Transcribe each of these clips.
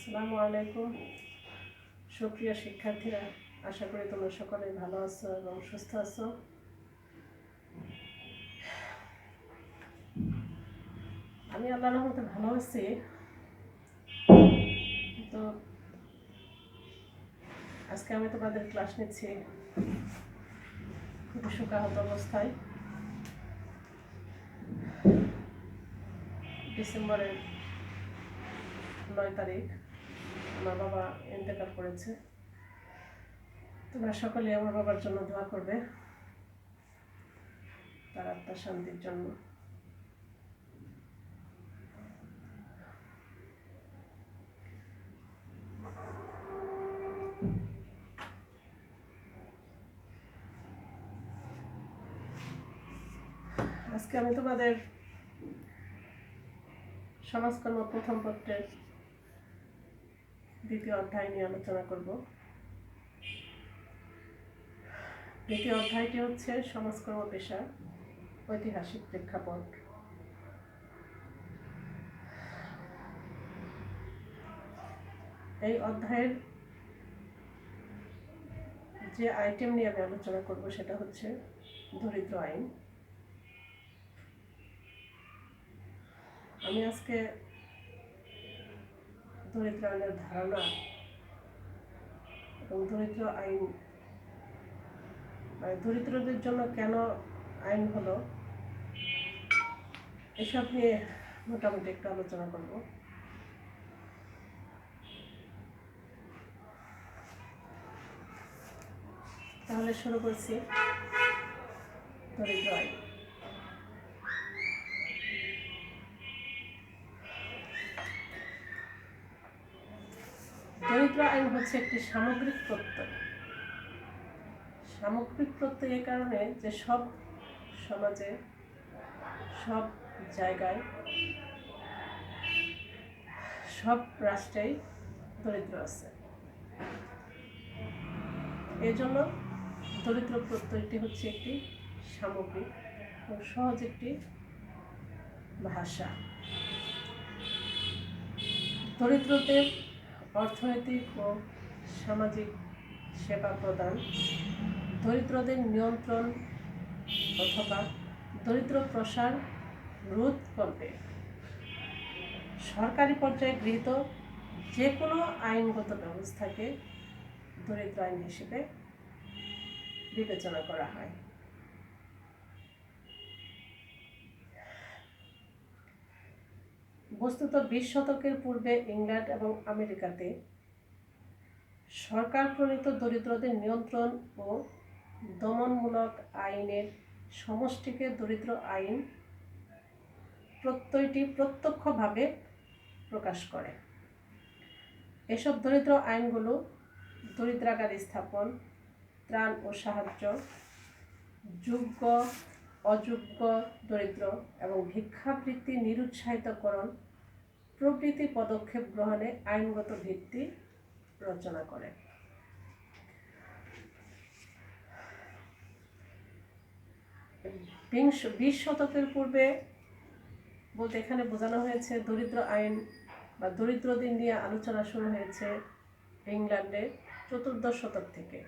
আসসালামু আলাইকুম সুপ্রিয় শিক্ষার্থীরা, আশা করি তোমরা সকলে ভালো আছো এবং সুস্থ আছো। আমি আল্লাহর রহমতে ভালো আছি। তো আজকে আমি তোমাদের ক্লাস নিচ্ছি খুবই শোকাহত অবস্থায়। ডিসেম্বরের 9 তারিখ আমার বাবা ইন্তেকাল করেছে। তোমরা সকলে আমার বাবার জন্য দোয়া করবে, তার আত্মার শান্তির জন্য। আজকে আমি তোমাদের সমাজকর্ম প্রথম পত্রের দ্বিতীয় অধ্যায় নিয়ে আলোচনা করব। দ্বিতীয় অধ্যায়টি হচ্ছে সমাজকর্ম পেশা ঐতিহাসিক প্রেক্ষাপট। এই অধ্যায়ের যে আইটেম নিয়ে আমি আলোচনা করব সেটা হচ্ছে দরিদ্র আইন। আমি আজকে দরিদ্র আইনের ধারণা এবং দরিদ্র আইন দরিদ্রদের জন্য কেন আইন হলো এসব নিয়ে মোটামুটি একটু আলোচনা করব। তাহলে শুরু করছি। দরিদ্র আইন। দরিদ্র আইন হচ্ছে একটি সামগ্রিক প্রত্যয়। সামগ্রিক প্রত্যয় এই কারণে যে সব সমাজে, সব জায়গায়, সব রাষ্ট্রেই দরিদ্র আছে। এই জন্য দরিদ্র প্রত্যয়টি হচ্ছে একটি সামগ্রিক এবং সহজ একটি ভাষা। দরিদ্রদের অর্থনৈতিক ও সামাজিক সেবা প্রদান, দরিদ্রদের নিয়ন্ত্রণ অথবা দরিদ্র প্রসার রোধ করতে সরকারি পর্যায়ে গৃহীত যে কোনো আইনগত ব্যবস্থাকে দরিদ্র আইন হিসেবে বিবেচনা করা হয়। বস্তুত 20 শতকের পূর্বে ইংল্যান্ড এবং আমেরিকাতে সরকার প্রণীত দরিদ্রদের নিয়ন্ত্রণ ও দমনমূলক আইনের সমষ্টিকে দরিদ্র আইন প্রত্যয়টি প্রত্যক্ষভাবে প্রকাশ করে। এসব দরিদ্র আইনগুলো দরিদ্রাগার স্থাপন, ত্রাণ ও সাহায্য, যোগ্য অযোগ্য দরিদ্র এবং ভিক্ষাবৃত্তি নিরুৎসাহিতকরণ প্রভৃতি পদক্ষেপ গ্রহণে আইনগত ভিত্তি রচনা করে। বিশ শতকের পূর্বে বলতে এখানে বোঝানো হয়েছে দরিদ্র আইন বা দরিদ্রদের নিয়ে আলোচনা শুরু হয়েছে ইংল্যান্ডে 14 শতক থেকে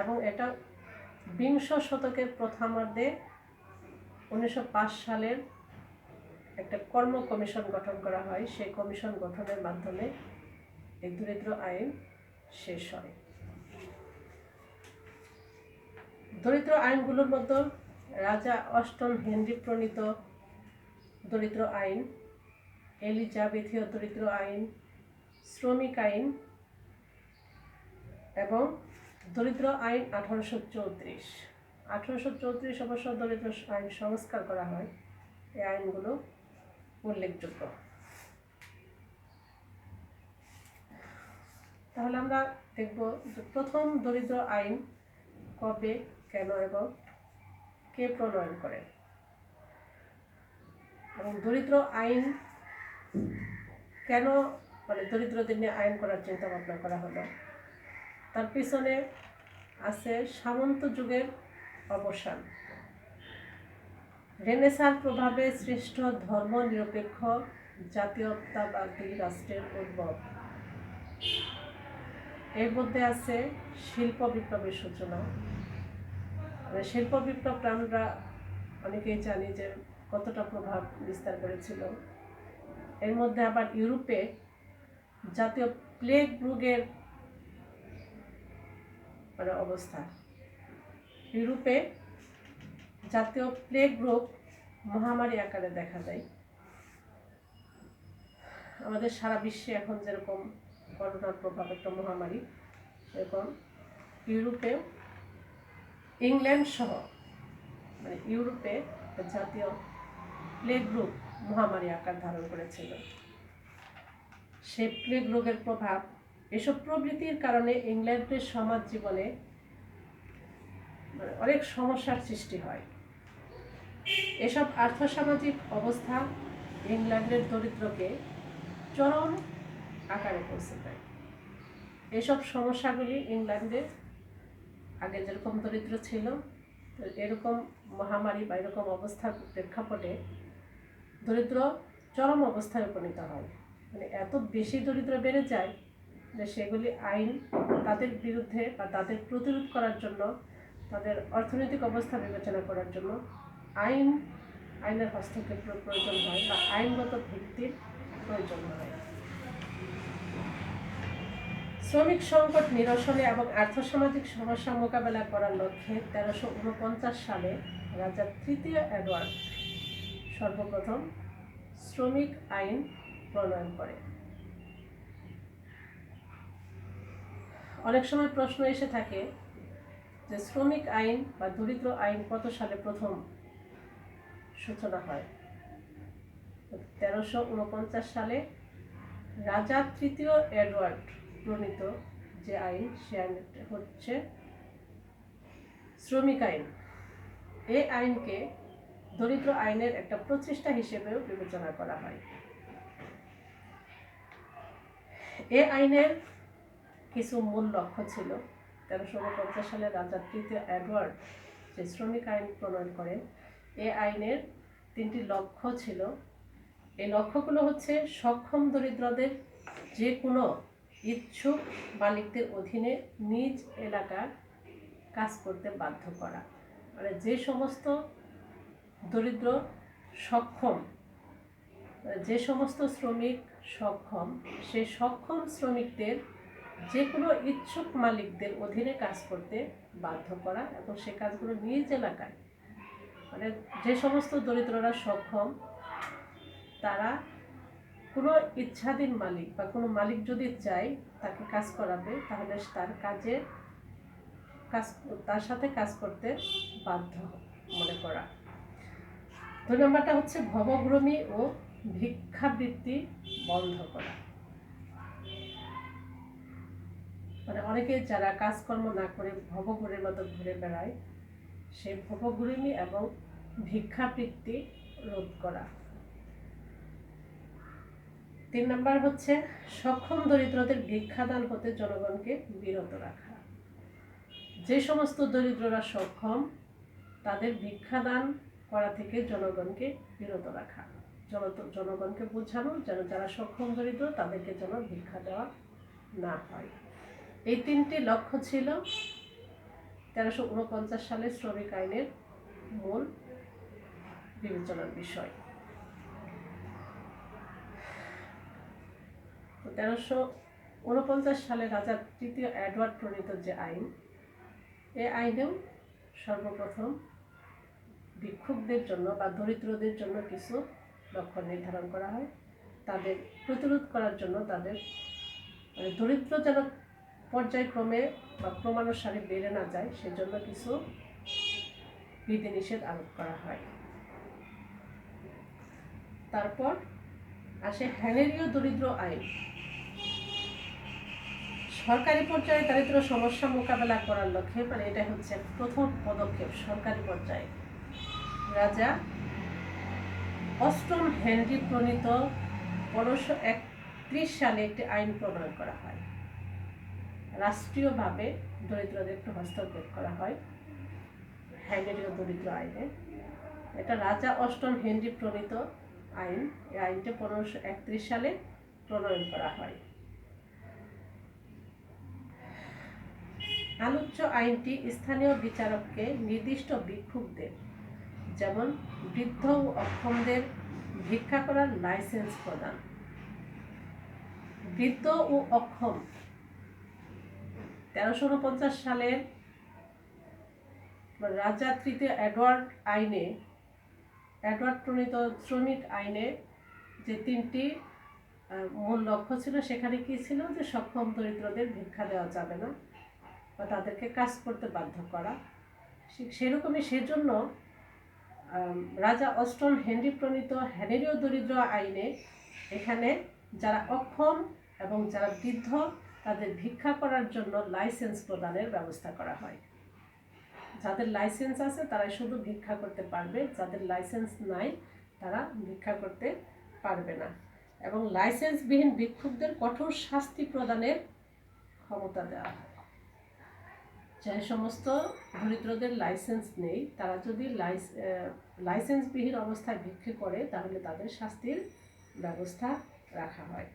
এবং এটা 20 শতকের প্রথমার্ধে 1905 সালের একটা কর্ম কমিশন গঠন করা হয়। সেই কমিশন গঠনের মাধ্যমে এই দরিদ্র আইন শেষ হয়। দরিদ্র আইনগুলোর মধ্যে রাজা অষ্টম হেনরি প্রণীত দরিদ্র আইন, এলিজাবেথীয় দরিদ্র আইন, শ্রমিক আইন এবং দরিদ্র আইন 1834 অবশ্য দরিদ্র আইন সংস্কার করা হয়। এই আইনগুলো উল্লেখযোগ্য। তাহলে আমরা দেখব যে প্রথম দরিদ্র আইন কবে, কেন এবং কে প্রণয়ন করে এবং দরিদ্র আইন কেন দরিদ্রদের নিয়ে আইন করার চিন্তা ভাবনা করা হলো। তার পিছনে আছে সামন্ত যুগের অবসান, রেনেসাঁর প্রভাবে সৃষ্ট ধর্ম নিরপেক্ষ জাতীয়তাবাদী রাষ্ট্রের উদ্ভব এর মধ্যে আছে শিল্প বিপ্লবের সূচনা। শিল্প বিপ্লব আমরা অনেকেই জানি যে কতটা প্রভাব বিস্তার করেছিল। এর মধ্যে আবার ইউরোপে জাতীয় প্লেগ রোগের অবস্থা, ইউরোপে জাতীয় প্লেগ রোগ মহামারী আকারে দেখা যায়। আমাদের সারা বিশ্বে এখন যেরকম করোনার প্রভাব একটা মহামারী, সেরকম ইউরোপে, ইংল্যান্ড সহ ইউরোপে জাতীয় প্লেগ রোগ মহামারী আকার ধারণ করেছিল। সেই প্লেগ রোগের প্রভাব, এসব প্রবৃত্তির কারণে ইংল্যান্ডের সমাজ জীবনে অনেক সমস্যার সৃষ্টি হয়। এসব আর্থসামাজিক অবস্থা ইংল্যান্ডের দরিদ্রকে চরম আকারে পৌঁছে দেয়। এসব সমস্যাগুলি ইংল্যান্ডে আগে যেরকম দরিদ্র ছিল, এরকম মহামারী বা এরকম অবস্থার প্রেক্ষাপটে দরিদ্র চরম অবস্থায় উপনীত হয়। এত বেশি দরিদ্র বেড়ে যায় যে সেগুলি আইন তাদের বিরুদ্ধে বা তাদের প্রতিরোধ করার জন্য, তাদের অর্থনৈতিক অবস্থা বিবেচনা করার জন্য আইনের হস্তক্ষেপের প্রয়োজন হয় বা আইনগত ভিত্তির প্রয়োজন হয়। শ্রমিক সংকট নিরসনে এবং আর্থসামাজিক সমস্যা মোকাবেলা করার লক্ষ্যে 1349 সালে রাজা তৃতীয় এডওয়ার্ড সর্বপ্রথম শ্রমিক আইন প্রণয়ন করে। অনেক সময় প্রশ্ন এসে থাকে যে শ্রমিক আইন বা দরিদ্র আইন কত সালে প্রথম সূচনা হয়? 1349 সালে রাজা তৃতীয় এডওয়ার্ড প্রণীত যে আইন, সে আইন হচ্ছে শ্রমিক আইন। এই আইনকে দরিদ্র আইনের একটা প্রচেষ্টা হিসেবেও বিবেচনা করা হয়। এই আইনের কিছু মূল লক্ষ্য ছিল। 1349 সালে রাজা তৃতীয় এডওয়ার্ড যে শ্রমিক আইন প্রণয়ন করেন, এই আইনের 3টি লক্ষ্য ছিল। এই লক্ষ্যগুলো হচ্ছে সক্ষম দরিদ্রদের যে কোনো ইচ্ছুক মালিকদের অধীনে নিজ এলাকার কাজ করতে বাধ্য করা। যে সমস্ত দরিদ্র সক্ষম, যে সমস্ত শ্রমিক সক্ষম, সেই সক্ষম শ্রমিকদের যে কোনো ইচ্ছুক মালিকদের অধীনে কাজ করতে বাধ্য করা এবং সে কাজগুলো নিজ এলাকায়, যে সমস্ত দরিদ্ররা সক্ষম তারা কোনো ইচ্ছাধীন মালিক বা কোনো মালিক যদি চায় তাকে কাজ করাবে, তাহলে তার সাথে কাজ করতে বাধ্য মনে করা। 2 নম্বরটা হচ্ছে ভবঘ্রমী ও ভিক্ষাবৃত্তি বন্ধ করা। অনেকে যারা কাজকর্ম না করে ভবঘুরের মতো ঘুরে বেড়ায়, সেই ভবঘুরিমি এবং ভিক্ষাবৃত্তি রোধ করা। 3 নম্বর হচ্ছে সক্ষম দরিদ্রদের ভিক্ষাদান হতে জনগণকে বিরত রাখা। যে সমস্ত দরিদ্ররা সক্ষম তাদের ভিক্ষাদান করা থেকে জনগণকে বিরত রাখা, জনগণকে বোঝানো যেন যারা সক্ষম দরিদ্র তাদেরকে যেন ভিক্ষা দেওয়া না হয়। এই 3টি লক্ষ্য ছিল 1349 সালে শ্রমিক আইনের মূল বিবেচনার বিষয়। 1349 সালে রাজা তৃতীয় এডওয়ার্ড প্রণীত যে আইন, এই আইনেও সর্বপ্রথম ভিক্ষুকদের জন্য বা দরিদ্রদের জন্য কিছু লক্ষ্য নির্ধারণ করা হয়। তাদের প্রতিরোধ করার জন্য, তাদের দরিদ্র যেন পর্যায়ক্রমে বা ক্রমানুসারে বেড়ে না যায়, সেজন্য কিছু বিধিনিষেধ আরোপ করা হয়। তারপর আসে হ্যানেরীয় দরিদ্র আইন। সরকারি পর্যায়ে দারিদ্র সমস্যা মোকাবেলা করার লক্ষ্যে, এটা হচ্ছে প্রথম পদক্ষেপ সরকারি পর্যায়ে। রাজা অষ্টম হেনরি প্রণীত 1531 সালে একটি আইন প্রণয়ন করা হয়। রাষ্ট্রীয়ভাবে দরিদ্রদের একটু হস্তক্ষেপ করা হয় হ্যানেরীয় দরিদ্র আইনে। এটা রাজা অষ্টম হেনরি প্রণীত আইন। এই আইনটি 1531 সালে প্রণয়ন করা হয়। আলোচ্য আইনটি স্থানীয় বিচারককে নির্দিষ্ট ভিক্ষুকদের, যেমন বৃদ্ধ ও অক্ষমদের ভিক্ষা করার লাইসেন্স প্রদান। বৃদ্ধ ও অক্ষম 1349 সালের রাজা তৃতীয় এডওয়ার্ড প্রণীত শ্রমিক আইনে যে 3টি মূল লক্ষ্য ছিল, সেখানে কি ছিল যে সক্ষম দরিদ্রদের ভিক্ষা দেওয়া যাবে না বা তাদেরকে কাজ করতে বাধ্য করা। সেরকমই সেজন্য রাজা অষ্টম হেনরি প্রণীত হ্যানেরীয় দরিদ্র আইনে এখানে যারা অক্ষম এবং যারা বৃদ্ধ তাদের ভিক্ষা করার জন্য লাইসেন্স প্রদানের ব্যবস্থা করা হয়। যাদের লাইসেন্স আছে তারাই শুধু ভিক্ষা করতে পারবে, যাদের লাইসেন্স নাই তারা ভিক্ষা করতে পারবে না। এবং লাইসেন্সবিহীন ভিক্ষুকদের কঠোর শাস্তি প্রদানের ক্ষমতা দেওয়া হয়। যে সমস্ত দরিদ্রদের লাইসেন্স নেই তারা যদি লাইসেন্সবিহীন অবস্থায় ভিক্ষে করে তাহলে তাদের শাস্তির ব্যবস্থা রাখা হয়।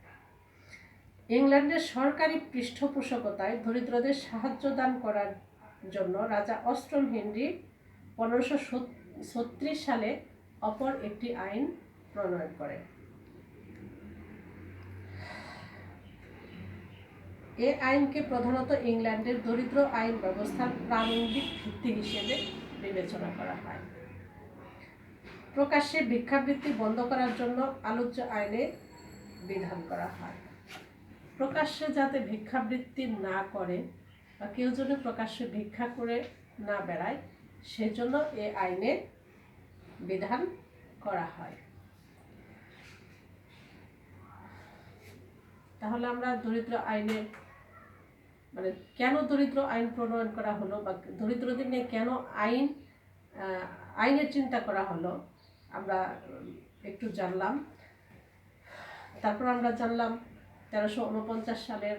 ইংল্যান্ডের সরকারি পৃষ্ঠপোষকতায় দরিদ্রদের সাহায্য দান করার জন্য রাজা অষ্টম হেনরি 1536 সালে অপর একটি আইন প্রণয়ন করে। এ আইনকে প্রধানত ইংল্যান্ডের দরিদ্র আইন ব্যবস্থার প্রারম্ভিক ভিত্তি হিসেবে বিবেচনা করা হয়। প্রকাশ্যে ভিক্ষাবৃত্তি বন্ধ করার জন্য আলোচ্য আইনে বিধান করা হয়। প্রকাশ্যে যাতে ভিক্ষাবৃত্তি না করে বা কেউ যেন প্রকাশ্যে ভিক্ষা করে না বেড়ায় সেজন্য এ আইনে বিধান করা হয়। তাহলে আমরা দরিদ্র আইনের কেন দরিদ্র আইন প্রণয়ন করা হলো বা দরিদ্রদের নিয়ে কেন আইনের চিন্তা করা হলো আমরা একটু জানলাম। তারপর আমরা জানলাম 1349 সালের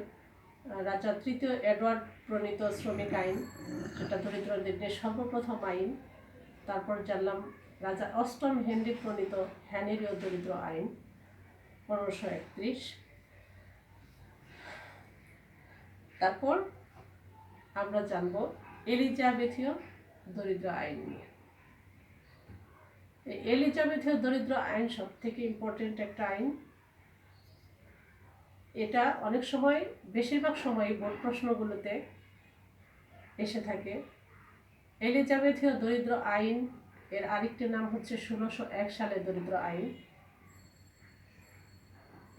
রাজা তৃতীয় এডওয়ার্ড প্রণীত শ্রমিক আইন, যেটা দরিদ্রদের নিয়ে সর্বপ্রথম আইন। তারপর জানলাম রাজা অষ্টম হেনরি প্রণীত হ্যানেরীয় দরিদ্র আইন 1531। তারপর আমরা জানব এলিজাবেথীয় দরিদ্র আইন নিয়ে। এলিজাবেথীয় দরিদ্র আইন সব থেকে ইম্পর্টেন্ট একটা আইন। এটা অনেক সময়, বেশিরভাগ সময় বোর্ড প্রশ্নগুলোতে এসে থাকে। এলিজাবেথীয় দরিদ্র আইন এর আরেকটি নাম হচ্ছে 1601 সালের দরিদ্র আইন।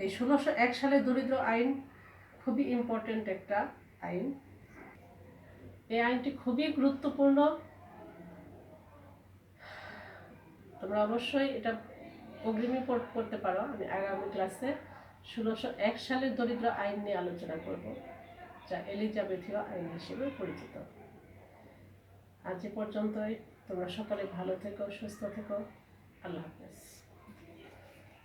এই 1601 সালের দরিদ্র আইন খুবই ইম্পর্টেন্ট একটা আইন। এই আইনটি খুবই গুরুত্বপূর্ণ। তোমরা অবশ্যই এটা অগ্রিমী করতে পারো। আমি আগামী ক্লাসে 1601 সালের দরিদ্র আইন নিয়ে আলোচনা করব, যা এলিজাবেথীয় আইন হিসেবে পরিচিত। আজ এ পর্যন্তই। তোমরা সকলে ভালো থেকো, সুস্থ থেকো। আল্লাহ হাফেজ।